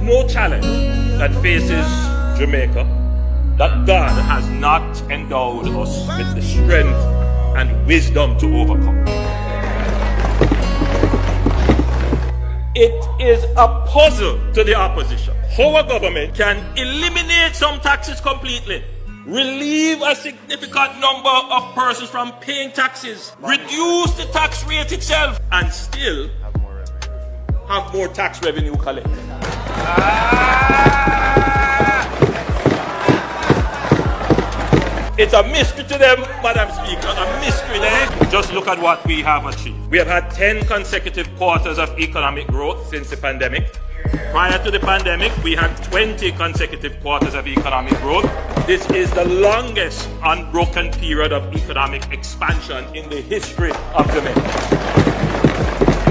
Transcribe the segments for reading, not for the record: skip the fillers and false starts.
no challenge that faces Jamaica that God has not endowed us with the strength and wisdom to overcome. It is a puzzle to the opposition how a government can eliminate some taxes completely, relieve a significant number of persons from paying taxes, reduce the tax rate itself, and still have more tax revenue collected. It's a mystery to them, Madam Speaker, a mystery there. Just look at what we have achieved. We have had 10 consecutive quarters of economic growth since the pandemic. Prior to the pandemic, we had 20 consecutive quarters of economic growth. This is the longest unbroken period of economic expansion in the history of Jamaica.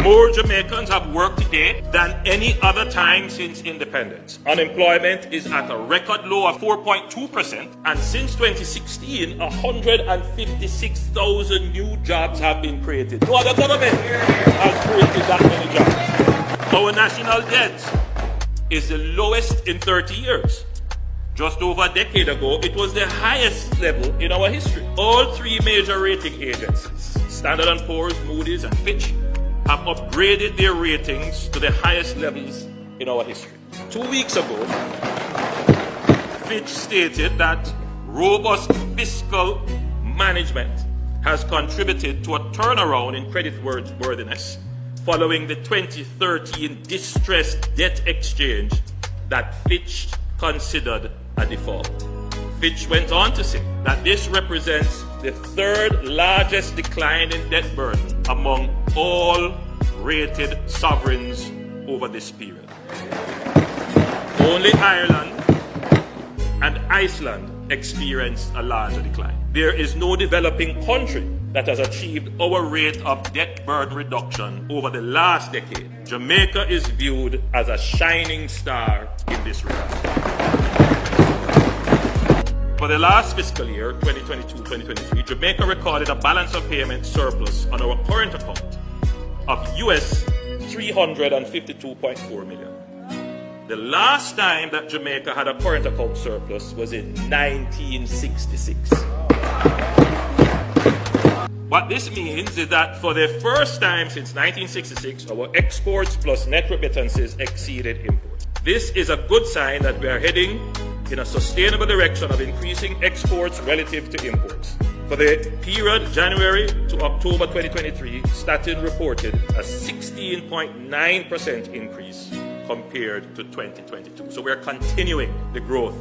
More Jamaicans have worked today than any other time since independence. Unemployment is at a record low of 4.2%, and since 2016, 156,000 new jobs have been created. No other government has created that many jobs. Our national debt is the lowest in 30 years. Just over a decade ago, it was the highest level in our history. All three major rating agencies, Standard & Poor's, Moody's, and Fitch, have upgraded their ratings to the highest levels in our history. 2 weeks ago, Fitch stated that robust fiscal management has contributed to a turnaround in creditworthiness following the 2013 distressed debt exchange that Fitch considered a default. Fitch went on to say that this represents the third largest decline in debt burden among all rated sovereigns over this period. Only Ireland and Iceland experienced a larger decline. There is no developing country that has achieved our rate of debt burden reduction over the last decade. Jamaica is viewed as a shining star in this regard. For the last fiscal year, 2022-2023, Jamaica recorded a balance of payments surplus on our current account of US $352.4 million. The last time that Jamaica had a current account surplus was in 1966. What this means is that for the first time since 1966, our exports plus net remittances exceeded imports. This is a good sign that we are heading in a sustainable direction of increasing exports relative to imports. For the period January to October 2023, Statin reported a 16.9% increase compared to 2022. So we're continuing the growth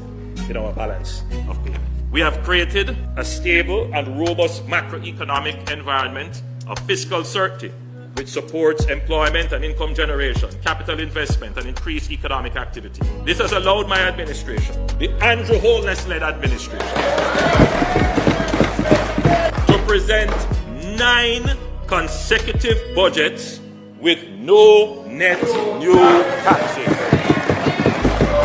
in our balance of payment. We have created a stable and robust macroeconomic environment of fiscal certainty, which supports employment and income generation, capital investment, and increased economic activity. This has allowed my administration, the Andrew Holness-led administration, to present 9 consecutive budgets with no net new taxes.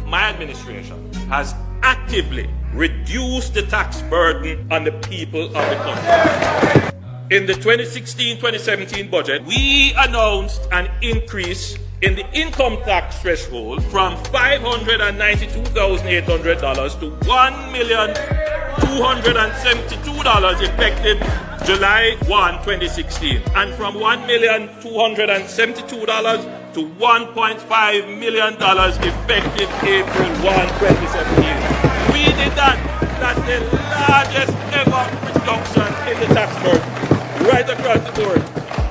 My administration has actively reduced the tax burden on the people of the country. In the 2016-2017 budget, we announced an increase in the income tax threshold from $592,800 to $1,272 effective July 1, 2016, and from $1,272 to $1.5 million effective April 1, 2017. We did that. That's the largest ever reduction in the tax burden, right across the board.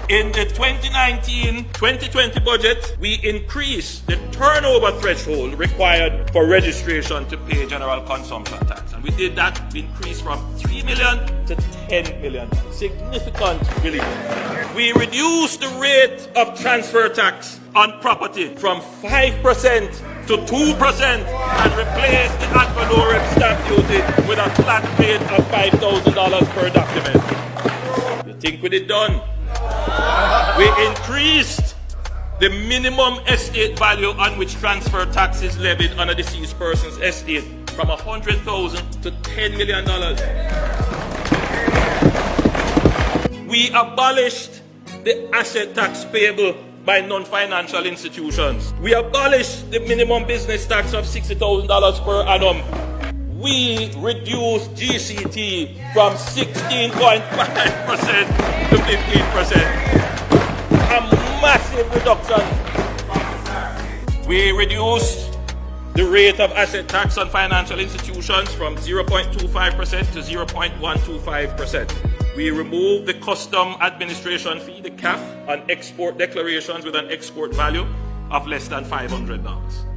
In the 2019-2020 budget, we increased the turnover threshold required for registration to pay general consumption tax. And we did that, we increased from $3 million to $10 million. Significant relief. We reduced the rate of transfer tax on property from 5% to 2% and replaced the ad valorem stamp duty with a flat rate of $5,000 per document. You think we did done? We increased the minimum estate value on which transfer tax is levied on a deceased person's estate from $100,000 to $10 million. We abolished the asset tax payable by non-financial institutions. We abolished the minimum business tax of $60,000 per annum. We reduced GCT from 16.5% to 15%. A massive reduction. We reduced the rate of asset tax on financial institutions from 0.25% to 0.125%. We removed the custom administration fee, the CAF, on export declarations with an export value of less than $500.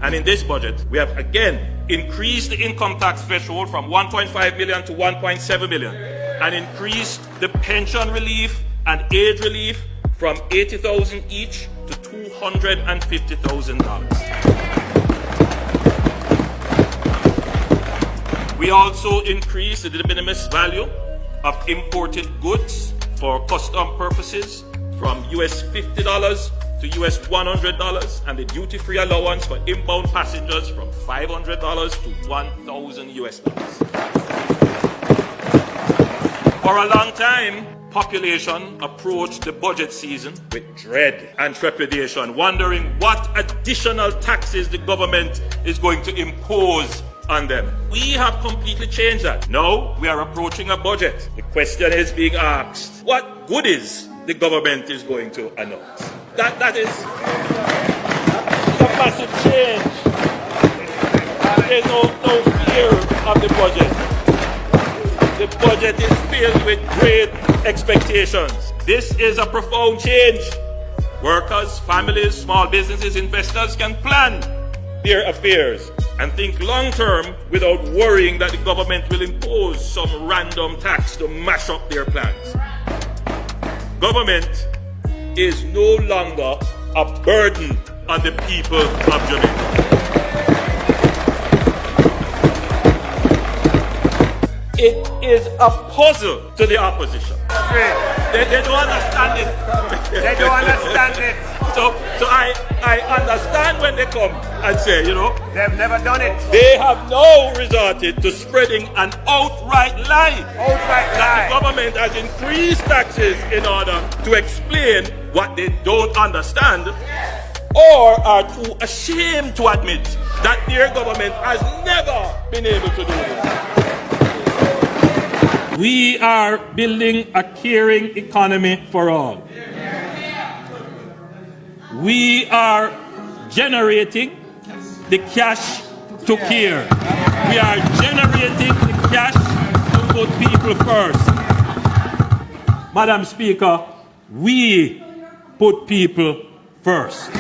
And in this budget, we have again increased the income tax threshold from 1.5 million to 1.7 million and increased the pension relief and aid relief from $80,000 each to $250,000. We also increased the de minimis value of imported goods for custom purposes from US $50 to US $100 and the duty-free allowance for inbound passengers from $500 to $1,000 US. For a long time, population approached the budget season with dread and trepidation, wondering what additional taxes the government is going to impose on them. We have completely changed that. Now we are approaching a budget. The question is being asked, what goodies the government is going to announce? That is a massive change. There's no fear of the budget. The budget is filled with great expectations. This is a profound change. Workers, families, small businesses, investors can plan their affairs and think long-term without worrying that the government will impose some random tax to mash up their plans. Government is no longer a burden on the people of Jamaica. It is a puzzle to the opposition. They don't understand it. They don't understand it. So I understand when they come and say, you know, they've never done it. They have now resorted to spreading an outright lie. That the government has increased taxes in order to explain what they don't understand, or are too ashamed to admit that their government has never been able to do this. We are building a caring economy for all. We are generating the cash to care. We are generating the cash to put people first. Madam Speaker, we put people first.